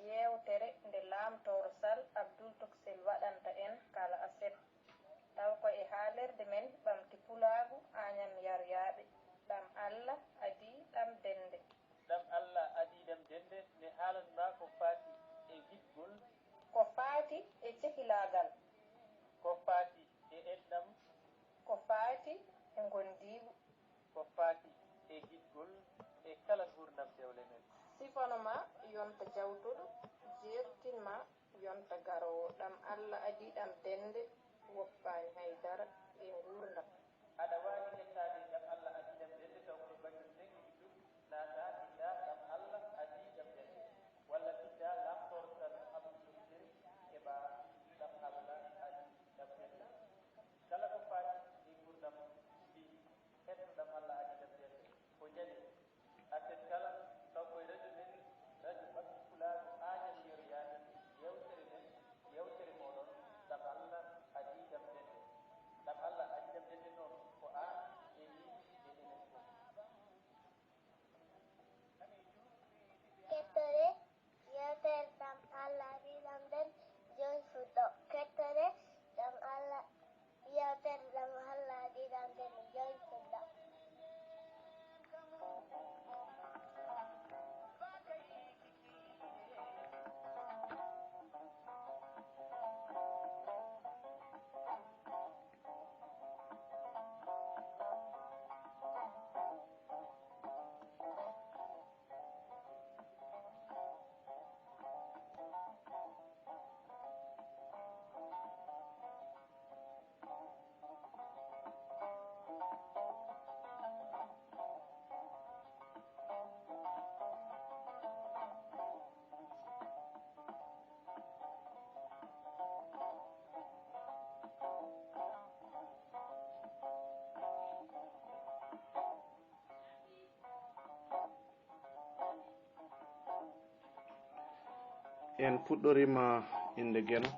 yewtere nde laamtoro sal Abdul Tuksel waɗanta en kala aset taw ko e haalirde men ɓamti pulaagu añam yaryaɓe ɗam Allah adii ɗam dennde ɗam Allah adii ɗam dennde nde haalanma ko faati e giɗgol ko faati e cehilagal ko faati e enɗam ko faati e gondiigu ko faati e giɗgol e kala gurdam dewle men sifanoma yonta jawtuɗo jertinma yonta garowo ɗam Allah adii ɗam dennde woppani haydara e gurdam aɗa waawi hettade ɗam Allah adii ɗam dennde taw koye banggue ndegi ɗum naata binda ɗam Allah adii ɗam dennde walla binda lamtortal abdoulsir keɓa ɗam Allah adii ɗam dennde kala ko faati e gurdam mbi hetto ɗam Allah adii ɗam dennde ko ñande aset kala taw koye radio men radio ɓamti pulaago añam yeroyaade yewtere men yewtere moɗon ɗam Allah adii ɗam dennde ɗam Allah adii ɗam dennde noon ko an e ni e enen fof kettore yewtere ɗam Allah adii ɗam dennde joni fuɗɗo kettore ɗam Allah yewtere ɗam Allah adii ɗam dennde joni fuɗɗo en puɗɗorima inde Gueno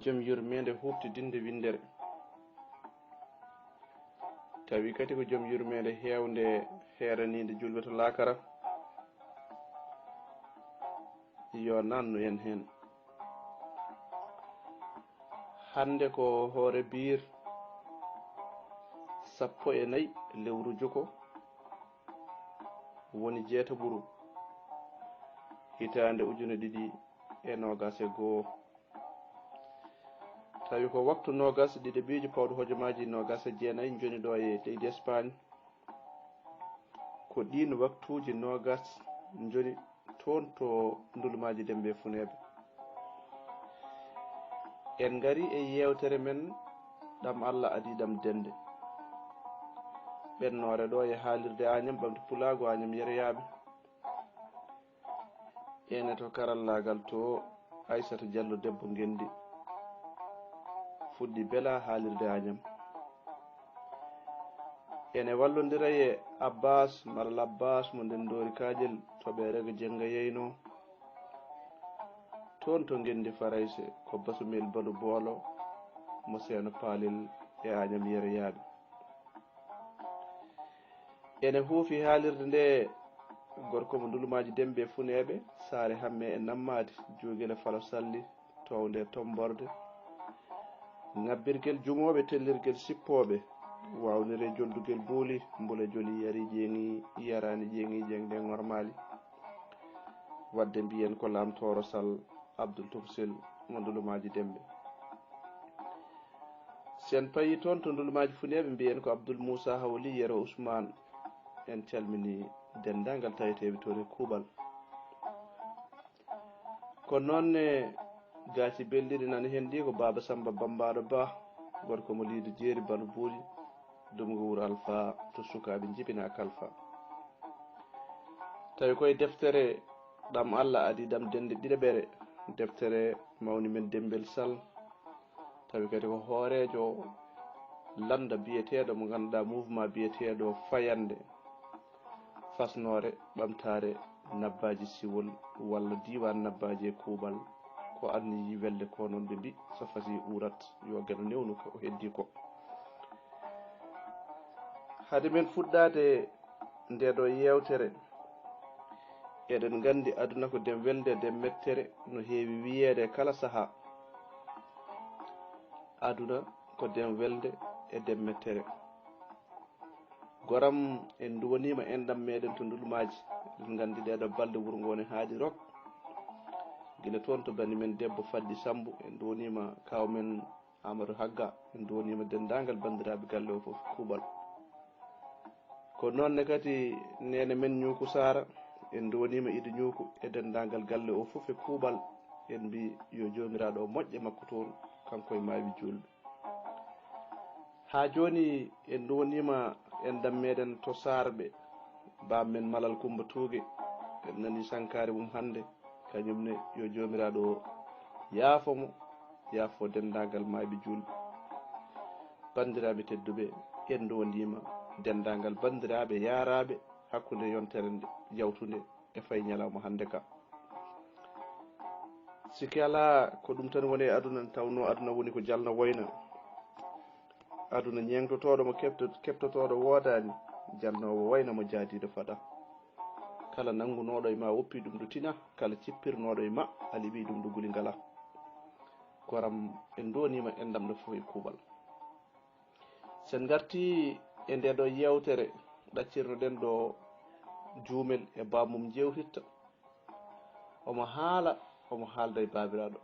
joom yurmede huftidinde windere tawi kadi ko joom yurmede hewde heeranide julɓe to lakara yo nannu en hen hande ko hoore biir 14 lewru joko woni jeetaɓuru hitande 2021 tawi ko waktu nogas ɗiɗi ɓiiji pawɗo hojomaji nogas e jeenayyi joni ɗo e leydi Espagne ko ɗin waktuji nogas joni toon to ndulumaji Dembe Funeɓe en gari e yewtere men ɗam Allah adii ɗam dennde ɓennore ɗo e haalirde Agnam ɓamti pulaago Agnam yereyaɓe ene to karallagal to Aissata Diallo debbo Gendi fuɗɗi bela haalirde Agnam ene wallodira e Abbas Malal Abbas mo ndendori Kadiel toɓerego jenga yeyno toon to Gendi Farayse ko Basumel Balu Boolo mo Seeno Paalel e Agnam yereyaɓe ene huufi haalirde nde gorko mo ndulumaji Dembe Funeɓe saare hamme e nammade jogele falo salli towde tomborde ngabbirguel jumoɓe tellirguel sippoɓe wawnire joldugel booli mbole joli yari jeeni yarani jeeni jengde normali wadde mbiyen ko lamtoro sal Abdul Tuksel mo ndulumaji Dembe sen payi toon to ndulumaji Funeɓe mbiyen ko Abdoul Moussa Hawli yero Ousmane en calmini dendagal taweteɓe toon e kuuɓal ko noonne gaasi belɗiɗi nani hen ɗi ko Baba Samba Bambaɗo Ba gorko mo liido jeeri Balu Buuli dumgo wuro Alpha to sukaɓe jibina Kalfa tawi koye deftere ɗam Allah adii ɗam dennde ɗiɗaɓere deftere mawni men Dembel Sall tawi kadi ko hoorejo landa biyeteɗo mo ganduɗa mouvement biyeteɗo fayande fasnore ɓamtare nabbaji siwol walla diwan nabbaji e kuuɓal ko anni welde ko noon ɓe mbi so fasi urat yo Gueno newnu ko heddi ko hade men fuɗɗade nde ɗo yewtere eɗen gandi aduna ko dem welde dem mettere no heewi wiyeede kala saha. Aduna ko dem welde e dem mettere. Goram en duwonima enɗam meɗen to ndulmaji, eɗen gandi ɗeɗo balɗe wuro ngo ne haaɗi rok. Gila toon to bani men debbo Faddi Sambu, en duwonima kawmen Amadou Hagga, en duwonima dendagal bandiraɓe galle o foof kuuɓal. Ko noonne kadi nene men ñuuku Sara, en duwonima Idu ñuuku e dendagal galle o foof e kuuɓal. En mbi yo jomiraɗo o moƴƴe makko toon kanko e maawi julɓe. Ha joni en duwonima enɗam meɗen to Sarɓe, bammen Malal Kumba Tuuge, en nani sankare mum hande, kañumne yo jomiraɗo o yaafomo, yaafo dendagal maaɓe julɓe. Bandiraɓe tedduɓe, en duwonima dendagal bandiraɓe yaaraɓe hakkude yontere nde yawtude e fay ñalawma hande ka. Sikki ala ko ɗum tan woni aduna, tawno aduna woni ko jalno woyna. Aduna ñengtotoɗo mo keptotoɗo woodani, jalnowo wayna mo jaadiɗo faɗa. Kala nangunoɗo e ma woppi ɗum ɗo tina, kala cippirnoɗo e ma aliɓi ɗum ɗo guli ngala. Goram en donima enɗam ɗo fof e kuuɓal. Sen garti e nde ɗo yewtere ɗaccirnoɗen ɗo juumel e bamum jewtitta, omo haalda e babiraɗo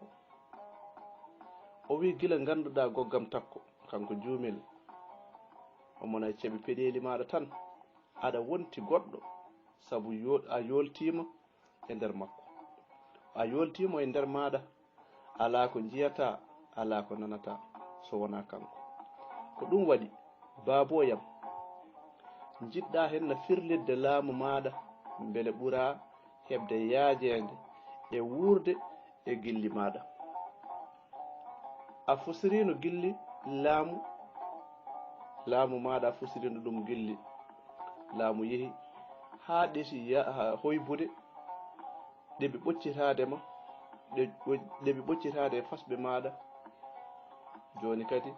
o wi gila ganduɗa goggam takko kanko juumel, omona e ceeɓe peɗeli maɗa tan aɗa wonti goɗɗo sabu a yoltima e nder makko, a yoltima e nder maɗa, ala ko jiyata, ala ko nanata so wona kanko. Ko ɗum waɗi baboyam jiɗɗa hen no firlidde laamu maɗa beele ɓuura hebde yaajede e wurde e gilli maɗa. A fusirino gilli laamu maɗa, a fusirino ɗum gilli laamu yehi ha ɗesi hoybude ɗeɓe ɓoccitadema, ɗeɓe ɓoccitade e fasɓe maɗa. Joni kadi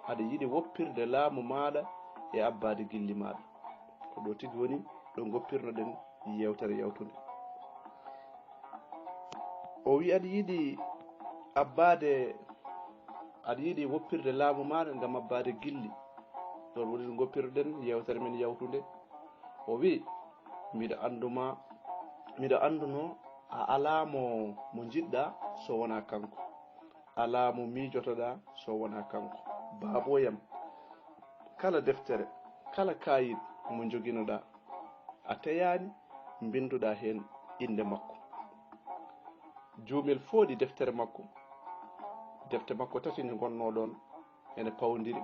aɗa yiɗi woppirde laamu maɗa e abbade gilli maɗa. Ko ɗo tigi woni ɗo goppirnoɗen yewtere yawtude. O wi aɗa yiɗi woppirde laamu maɗa ngam abbade gilli. Ɗon woni ɗo goppirɗen yewtere men yawtude. O wi miɗo anduno a alamo mo jiɗɗa so wona kanko, alamo miijotoɗa so wona kanko. Baboyam, kala deftere, kala kayit mo joginoɗa, a teyani binduɗa hen inde makko. Juumel fooɗi deftere makko, defte makko tati ne gonno ɗon ene pawdiri.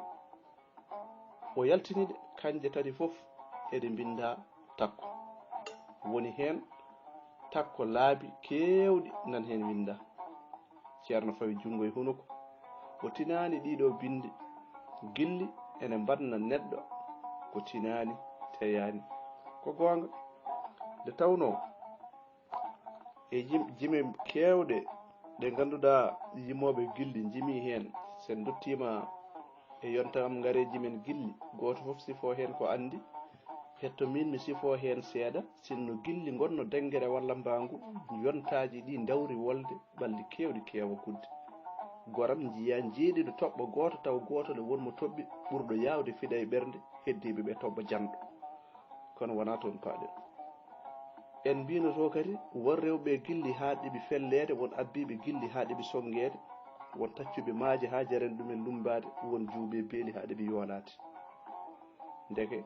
O yaltiniɗe kanje tati fof eɗe binda takko. Woni hen takko laabi kewɗi nan hen winda. Ceerno fawi jungo e hunuko, o tinani ɗiɗo bindi. Gilli ene mbanna neɗɗo ko tinani teyani. Ko gonga nde tawno e jime kewɗe ɗe ganduɗa yimoɓe gilli jimi hen, sen duttima e yontam gareji men gilli, goto foof sifo hen ko andi. Hetto min mi sifo hen seeɗa, sinno gilli gonno dengere walla mbangu, yontaji ɗi dawri wolde balɗi kewɗi kewa gudde. Goram jiya jeeɗiɗo toɓɓo goto taw goto ne wonmo toɓɓi ɓurɗo yawde fiɗa e ɓernde heddiɓe ɓe toɓɓa janɗo. Kono wona toon paaɗen. En mbino to kadi won rewɓe gilli ha ɗiɓi fellede, won abbiɓe gilli ha ɗiɓi songede, won taccuɓe maaje ha jaren ɗumen lumbade, won juuɓe beeli ha ɗiɓi yoolade. Ndeke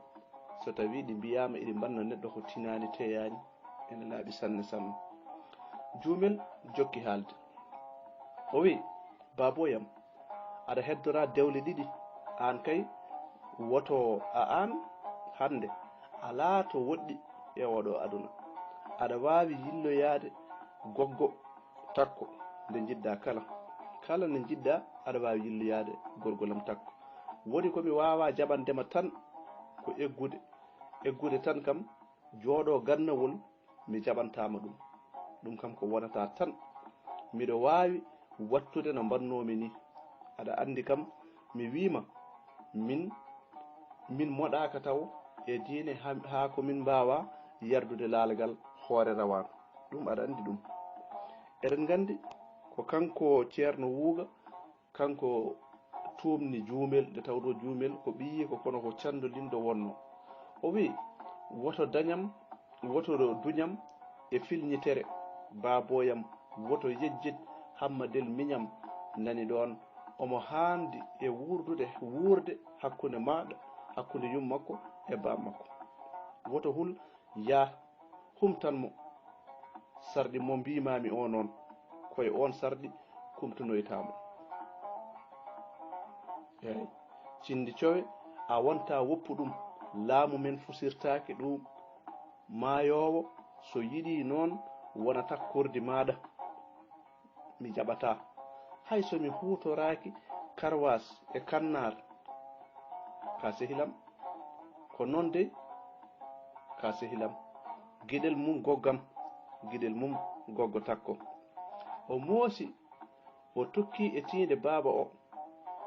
so tawi ɗi mbiyama eɗi mbanna neɗɗo ko tinani teyani, ene laaɓi sanne sanne. Juumel jokki haalde, o wi baboyam, aɗa heddora dewle ɗiɗi, an kay woto a an hande ala to woɗɗi e oɗo aduna. Aɗa wawi yilloyade goggo takko nde jiɗɗa kala nde jiɗɗa aɗa wawi yilloyade gorgolam takko. Woni komi wawa jaɓandema tan ko eggude tan kam jooɗo gannawol mi jaɓantama ɗum kam ko wonata tan. Miɗo wawi wattude no mbannomi ni. Aɗa andi kam mi wima min moɗaka taw e diine ha ko min mbawa yardude laalgal hoore rawano. ɗum aɗa andi ɗum. Eɗen gandi ko kanko ceerno wuuga kanko tumni juumel nde tawdo juumel ko ɓiyi ko kono ko cando lindo wonno. O wi woto dañam woto duñam e filñitere baboyam woto yejjid hammadel miñam nani ɗon omo haandi e wurde hakkunde maɗa hakkunde yum makko e bam makko. Woto hul ya humtanmo sarɗi mo mbimami o noon koye on sarɗi kumtanoytamo. Eyi cindi cowe a wonta woppu ɗum laamu men fusirtaki ɗum maayowo so yiɗi noon wona takkordi maɗa mi jaɓata hay somi hutoraki karwas e kannar ka sehilam ko noon de ka sehilam gueɗel mum goggam gueɗel mum goggo takko. O moosi o tokki e tiinde baaba o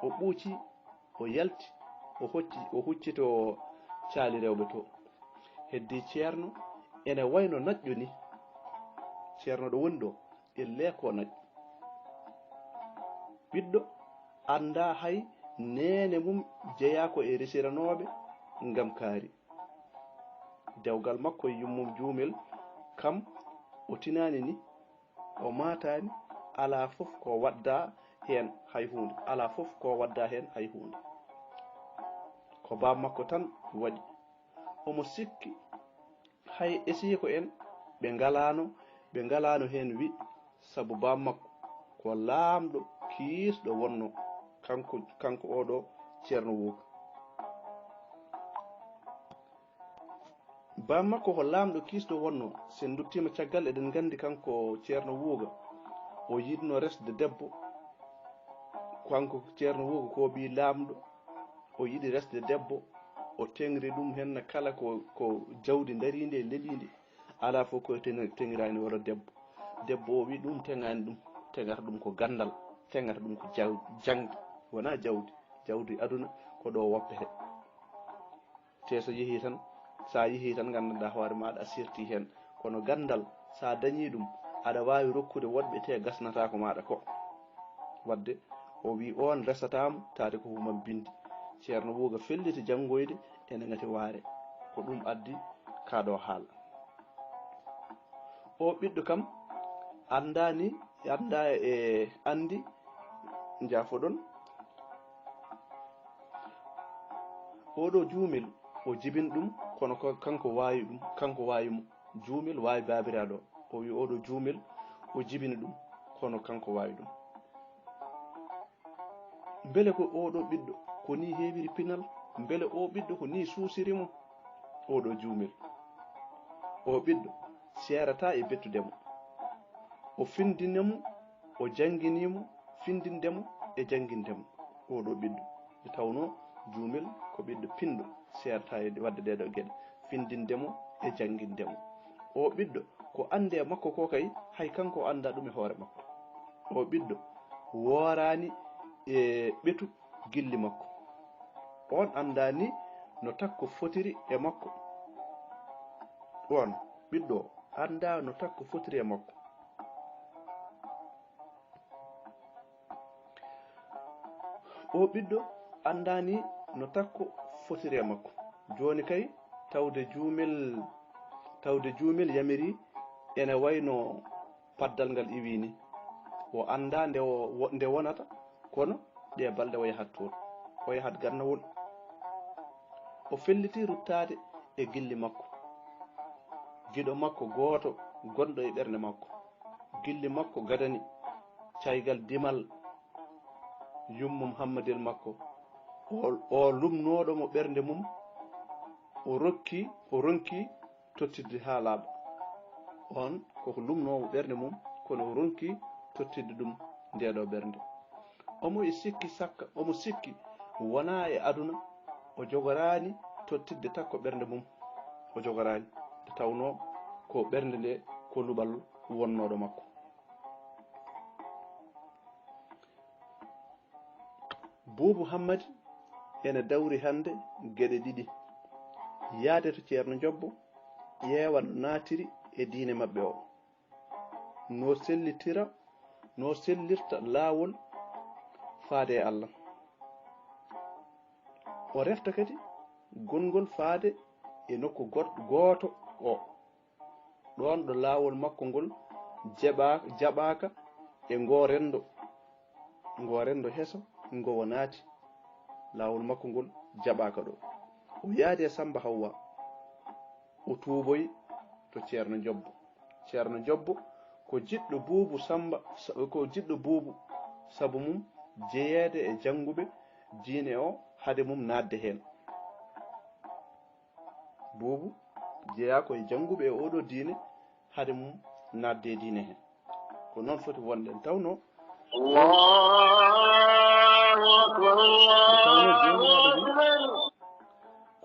ɓuuci o yalti o huccito caali rewɓe to. Heddi ceerno ene wayno naƴƴo ni. Ceerno ɗo woni ɗo elle ko naƴƴo. Ɓiɗɗo anda hay nene mum jeeya ko e resiranoɓe ngam kaari. Dewgal makko e yummum juumel kam o tinani ni o matani ala fof ko wadda hen hay hunde ala fof ko wadda hen hay hunde ko bam makko tan waɗi. Omo sikki hay esiko en ɓe ngalano hen wi sabu bam makko ko laamɗo kiisɗo wonno kanko oɗo ceerno wuuka. Bam makko ko laamɗo kiisɗo wonno. Sen duttima caggal eɗen gandi kanko ceerno wuuga o yiɗno resde debbo. Kanko ceerno wuuga ko ɓi laamɗo o yiɗi resde debbo o tengri ɗum henna kala ko jawdi darinde e leelinde ala fof koye tengirani wala debbo o wi ɗum tengani ɗum tegata ɗum ko gandal tegata ɗum ko jangdi wona jawdi aduna ko ɗo woppete te so yeehi tan sa yeehi tan gandanɗa hoore maɗa a sirti hen kono gandal sa dañi ɗum aɗa wawi rokkude woɗɓe te gasnata ko maɗa ko. Wadde o wi on resatamo taade ko humam bindi. Ceerno wuuga felliti janggoyde ene ngati waare ko ɗum addi kaɗo haala. O ɓiɗɗo kam anda e andi jaafoɗon oɗo juumel o jibin ɗum kono kanko wayimo juumel wawi babiraɗo o wi oɗo juumel o jibini ɗum kono kanko wawi ɗum. Beele ko oɗo ɓiɗɗo ko ni heewiri pinal beele o ɓiɗɗo ko ni suusirimo oɗo juumel. O ɓiɗɗo serata e bettudemo o findinemo o janginimo findindemo e jangindemo oɗo ɓiɗɗo nde tawno juumel ko ɓiɗɗo pinɗo serata e wadde ɗeɗo gueɗe findindemo e jangindemo. O ɓiɗɗo ko ande makko ko kay hay kanko anda ɗum e hoore makko. O ɓiɗɗo worani e ɓetu gilli makko on andani no takko fotiri e makko. On ɓiɗɗo anda no takko fotiri e makko. O ɓiɗɗo andani no takko fotiri e makko. Joni kay tawde juumel yamiri ene wayno paddal ngal iwini o anda nde wonata kono ɗe balɗe o yahat toon o yahat gannawol. O felliti ruttade e gilli makko giɗo makko gooto gonɗo e ɓernde makko gilli makko gadani caygal dimal yummum hammadel makko o lumnoɗo mo ɓernde mum o ronki tottidde ha laaɓa. On koko lumnomo ɓernde mum kono o ronki tottidde ɗum ndeɗo ɓernde. Omo sikki wona e aduna o jogorani tottidde takko ɓernde mum o jogorani nde tawno ko ɓernde nde ko luɓal wonnoɗo makko. Boubou Hammadi ene dawri hande gueɗe ɗiɗi yaade to ceerno Jobbo ƴeewa no naatiri e diine mabɓe o no sellitira no sellirta laawol faade e Allah o refta kadi gongol faade e nokku gooto o ɗon ɗo laawol makko ngol jaɓaka e ngorendo heso ngo wonati laawol makko ngol jaɓaka ɗo o yaadi e Samba Hawwa o tuuboyi to ceerno jobbo ko jiɗɗo buubu sabu mum jeyeede e janguɓe diine o hade mum nadde hen buubu jeeya ko e janguɓe e oɗo diine hade mum nadde e diine hen ko noon foti wonɗen tawno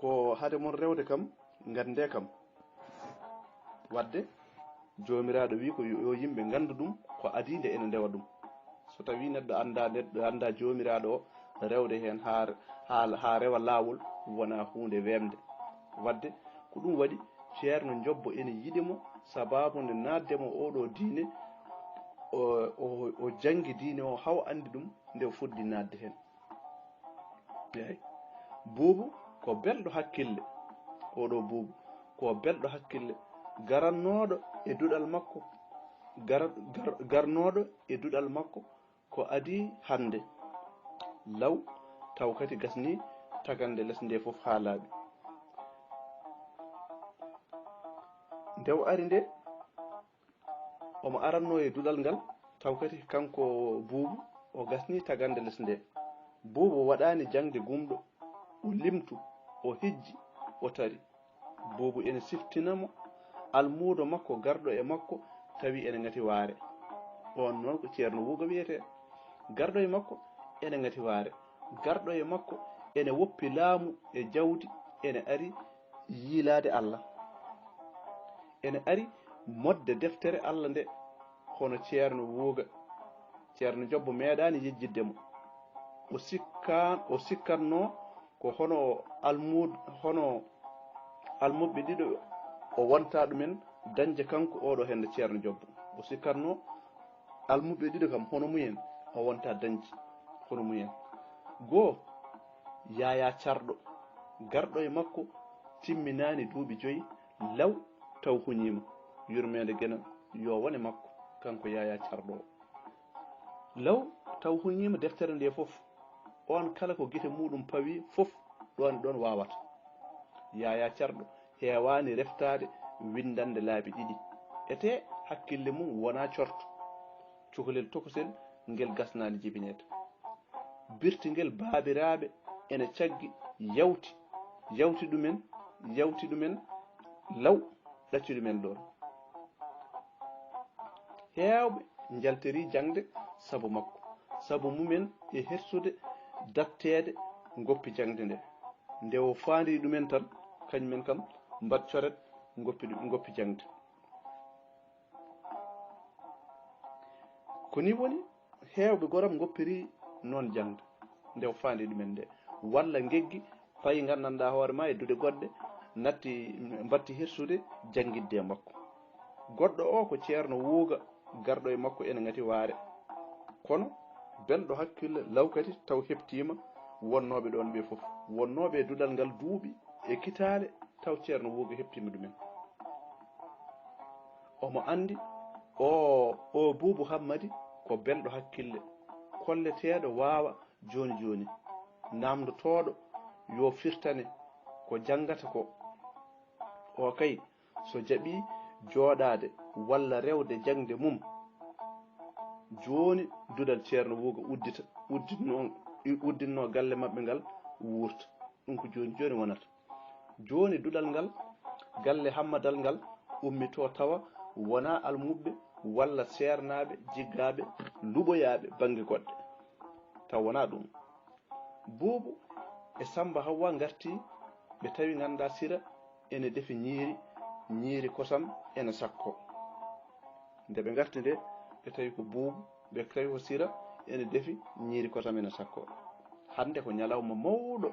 ko hade mon rewde kam gande kam wadde jomiraɗo wi ko yo yimɓe gandu ɗum ko adii nde ene ndewa ɗum so tawi neɗɗo anda jomiraɗo o rewde hen ha rewa lawol wona hunde wemde wadde ko ɗum waɗi ceerno jobbo ene yiɗimo sababu nde naddemo oɗo diine o jangi diine o haw andi ɗum nde o fuɗɗi nadde hen eyi buubu ko belɗo hakkille oɗo buubu ko belɗo hakkille garannoɗo e duɗal makko garnoɗo e duɗal makko ko adi hande law taw kadi gasni tagande less nde foof ha laaɓi ndew ari nde omo aranno e duɗal ngal taw kadi kanko buubu o gasni tagande less nde buubu waɗani jangde gumɗo o limtu o hijji o tari buubu ene siftinamo almudo makko garɗo e makko tawi ene ngati waare on noon ko ceerno wuuga wiyete garɗo e makko ene ngati waare garɗo e makko ene woppi laamu e jawdi ene ari yiilade Allah ene ari modde deftere Allah nde hono ceerno wuuga ceerno jobbo meeɗani yejjiddemo o sikkanno ko hono almuɓe ɗiɗo o wonta ɗumen dañde kanko oɗo hende ceerno jobbo o sikkanno almuɓe ɗiɗo kam hono muyen o wonta dañde hono muyen goo yaya carɗo garɗo e makko timminani duuɓi 5 law taw huñima yurmede gena yo wone makko kanko yaya carɗo o law taw huñima deftere nde foof on kala ko guite muɗum pawi foof ɗon wawata yaya carɗo hewani reftade windande laabi 2 ete hakkille mum wona corto cukalel tokosel ngel gasnani jibinede birtingel baabiraɓe ene caggi yawti ɗumen law ɗacci ɗumen ɗon heewɓe jaltiri jangde sabu makko sabu mumen e hersude dattede goppi jangde nde o faandi ɗumen tan kañumen kam mbat coret goppi jangde ko ni woni heewɓe goram goppiri noon jangde nde o faandi ɗumen nde walla geggi fayi gandanɗa hoore ma e duɗe goɗɗe mbatti hirsude jangidde e makko goɗɗo o ko ceerno wuuga garɗo e makko ene ngati waare kono belɗo hakkille law kadi taw heptima wonnoɓe ɗon ɓe foof wonnoɓe duɗal ngal duuɓi e kitale taw ceerno wuuga heptima ɗumen omo andi o buubu hammadi ko belɗo hakkille kolleteɗo waawa joni namdotoɗo yo firtane ko jangata ko o kay so jaɓi jooɗade walla rewde jangde mum joni dudal ceerno wuuga udditno galle mabɓe ngal wurta ɗum ko joni wonata joni dudal ngal galle hammadal ngal ummito tawa wona almuɓɓe walla sernaɓe jiggaɓe luɓoyaɓe banggue goɗɗe taw wona ɗum buubu e Samba Hawwa garti ɓe tawi ganda sira ene defi ñiiri kosam ene sakko nde ɓe garti nde ɓe tawi ko buubu ɓe tawi ko sira ene defi ñiiri kosam ene sakko hande ko ñalawma mawɗo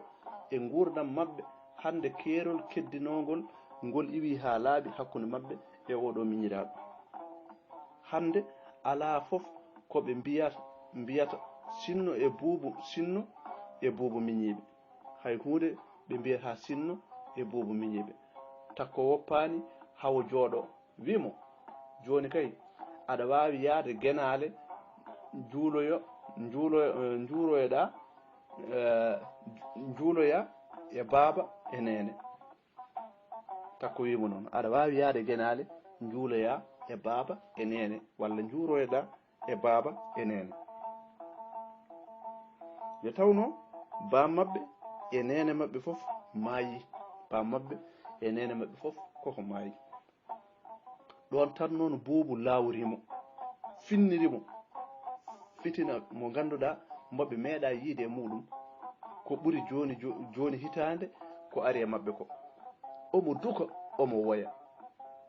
e gurdam mabɓe hande keerol keddinogol ngol iwi ha laaɓi hakkude mabɓe e oɗo miñiraɗo hande ala fof ko ɓe mbiyata sinno e buubu miñiɓe hay hunde ɓe mbiyata sinno e buubu miñiɓe takko woppani hawo jooɗo wimo joni kay aɗa wawi yaade genale juuloyoɗa juuloya e baaba e nene takko wimo noon aɗa wawi yaade genale juuloya e baaba e nene walla juuroyoɗa e baaba e nene nde tawno bam mabɓe e nene mabɓe fof maayi bam mabɓe e nene mabɓe fof koko maayi ɗon tan noon buubu lawrimo finnirimo fitina mo ganduɗa mabɓe meeɗa yiide e muɗum ko ɓuri joni hitande ko ari e mabɓe ko omo duka omo woya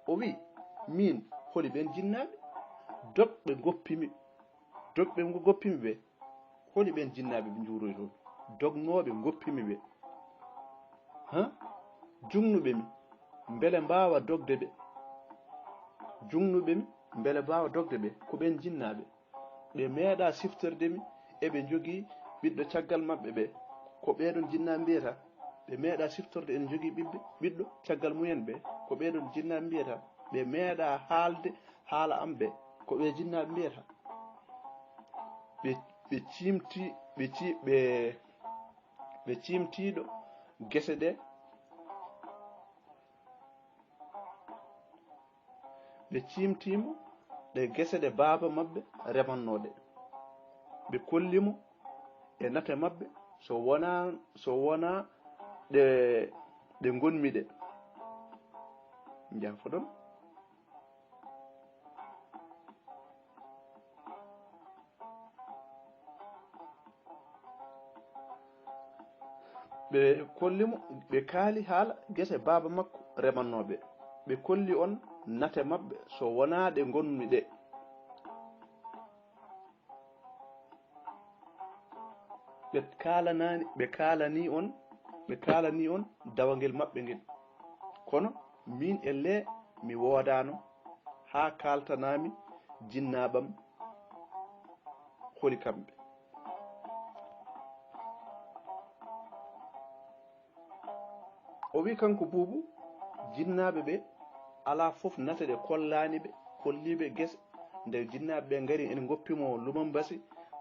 o wi min holi ɓen jinnaɓe dogɓe goppimi ɓe holi ɓen jinnaɓe ɓe juuroy toon dognoɓe goppimi ɓe jungnuɓemi beele mbawa dogde ɓe ko ɓen jinnaɓe ɓe meeɗa siftordemi eɓe jogii ɓiɗɗo caggal maɓɓe ɓe ko ɓeɗon jinnaɓe mbiyata ɓe meeɗa siftorde ene jogii ɓiɗɗo caggal mumen ɓe ko ɓeɗon jinnaɓe mbiyata ɓe meeɗa haalde haala am ɓe ko ɓe jinnaɓe mbiyata ɓe cimtiɗo gese ɗe ɓe cimtimo ɗe gese ɗe baaba mabɓe remannoɗe ɓe kollimo e nate mabɓe so wona ɗe gonmiɗe jafo ɗon ɓe kollimo ɓe kaali haala gese baaba makko remannoɓe ɓe kolli on nate mabɓe so wona ɗe gonmi ɗe ɓe kalani on dawangel maɓɓe ngel kono min elle mi woodano ha kaltanami jinnaɓam holi kamɓe o wi kanko buubu jinnaɓe ɓe ala fof nate ɗe kolliɓe gese nde jinnaɓe ɓe ngari ene goppimo lumam basi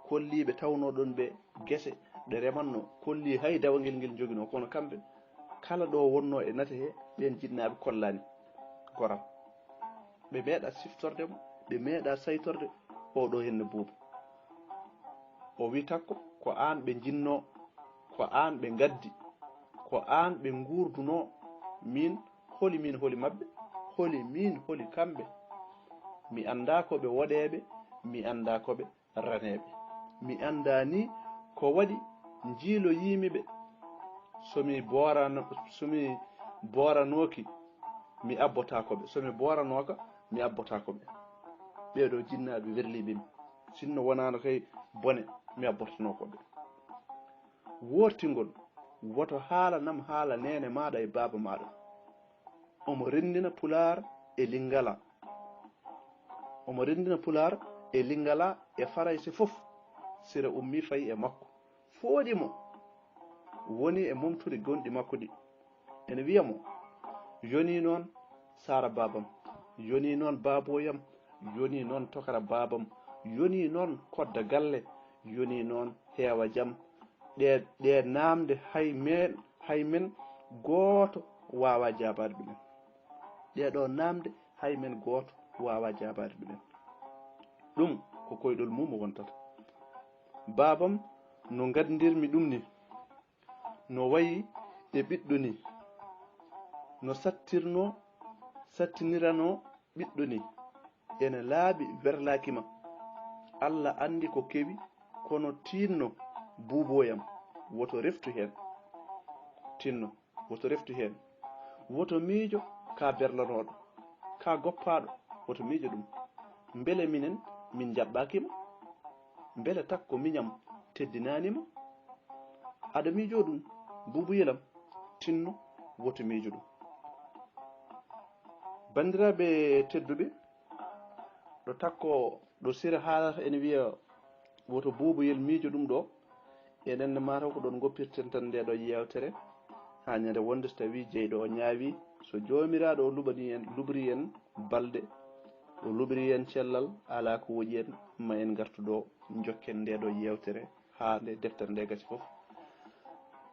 kolliɓe tawnoɗon ɓe gese ɗe remanno kolli hay dawangel ngel jogino kono kamɓe kala ɗo wonno e nate he ɓen jinnaɓe kollani goram ɓe meeɗa siftordemo ɓe meeɗa saytorde oɗo henne buubu o wi takko ko an ɓe jinno ko an ɓe gaddi ko an ɓe gurduno min holi mabɓe holi kamɓe mi anda ko ɓe woɗeɓe mi anda ko ɓe raneɓe mi anda ni ko waɗi jiilo yimiɓe somi boranoki mi abbotakoɓe somi boranoka mi abbotakoɓe ɓeɗo jinnaɓe werliɓemi sinno wonano kay bone mi abbotanokoɓe wortingol woto haalanam haala nene maɗa e baaba maɗa omo rendina pular e lingala e farayse fof sira ummi fayi e makko fooɗimo woni e momtude gonɗi makko ɗi ene wiyamo yoni noon sara babam yoni noon baboyam yoni noon tokara babam yoni noon kodda galle yoni noon heewa jaam ɗe namde hay men gooto wawa jabade ɗumen ɗeɗo namde hay men gooto wawa jabade ɗumen ɗum ko koyɗol mum wontata babam no gaddirmi ɗum ni no wayi e ɓiɗɗo ni no sattinirano ɓiɗɗo ni ene laaɓi werlakima Allah andi ko kewi kono tinno buuboyam woto reftu hen woto miijo ka berlanoɗo ka goppaɗo woto miijo ɗum beele minen min jaɓɓakima beele takko miñam teddinanima aɗa miijo ɗum buubu yelam tinno woto miijo ɗum bandiraɓe tedduɓe ɗo takko ɗo sira haalata ene wiya woto buuboyel miijo ɗum ɗo enenne mataw ko ɗon goppirten tan nde ɗo yewtere ha ñande wonde so tawi jeyɗo o ñaawi so jomiraɗo o luɓri en balɗe o luɓri en cellal ala ko woƴi en ma en gartuɗo jokken nde ɗo yewtere ha nde deftere nde gasi foof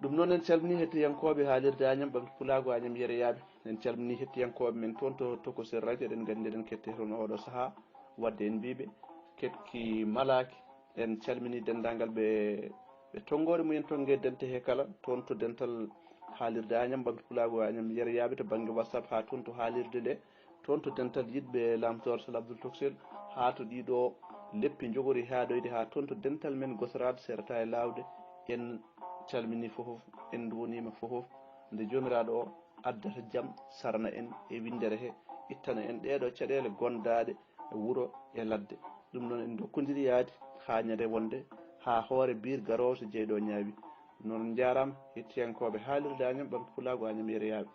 ɗum noon en calmini hettiyankoɓe haalirde Agnam ɓamti Pulago Agnam Yereyaɓe en calmini hettiyankoɓe men toon to Tokosel radio eɗen gandi eɗen kette toon oɗo saaha wadde en mbiɓe ketki malaki en calmini dendagal ɓe tonggore mumen tonggue dente he kala toon to dental haalirde Agnam ɓamti Pulago Agnam Yereyaɓe to banggue WhatsApp ha toon to haalirde nde toon to dental yidɓe lamtore Sall Abdoul Toksel ha to ɗiɗo leppi jogori haɗoyde ha toon to dental men gosrade serata e lawde en calmini fofof en duwonima fofof nde jomiraɗo o addata jaam sarana en e windere he ittana en ɗeɗo caɗele gondaɗe e wuuro e ladde ɗum noon en dokkodiri yaade ha ñande wonde ha hoore bir garowo so jeyɗo ñaawi noon jarama hettiyankoɓe haalirde Agnam ɓamti Pulago Agnam Yereyaɓe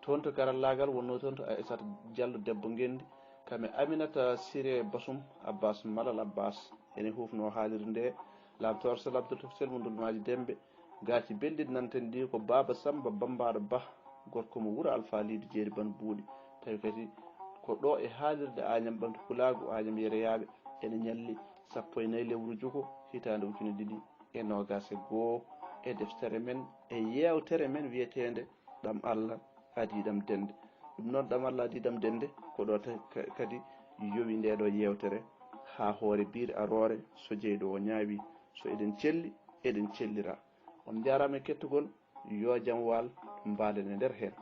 toon to karallagal wonno toon to Aissata Diallo debbo Ngendi kame Aminata Siré Bassoum Abbas Malal Abbas ene hufno haalirde nde lamtore Sall Abdoul Toksel mo ndulmaji Dembe gaci belɗiɗi nanten ndi ko Baba Samba Bambaɗo Ba gorko mo wuuro Alpha Lidi Jeeri Ban Buuɗi tawi kadi ko ɗo e haalirde Agnam ɓamti Pulago Agnam Yereyaɓe ene ñalli 14 lewru jugo hitande ujune ɗiɗi e nogas e goho e deftere men e yewtere men wiyetede Ɗam Allah adii ɗam dennde ɗum noon Ɗam Allah adii ɗam dennde ko ɗo kadi yowi nde ɗo yewtere ha hoore biir arore so jeyɗo o ñaawi so eɗen celli eɗen cellira on jarama e kettugol yo jaam waal mbalen e nder hen.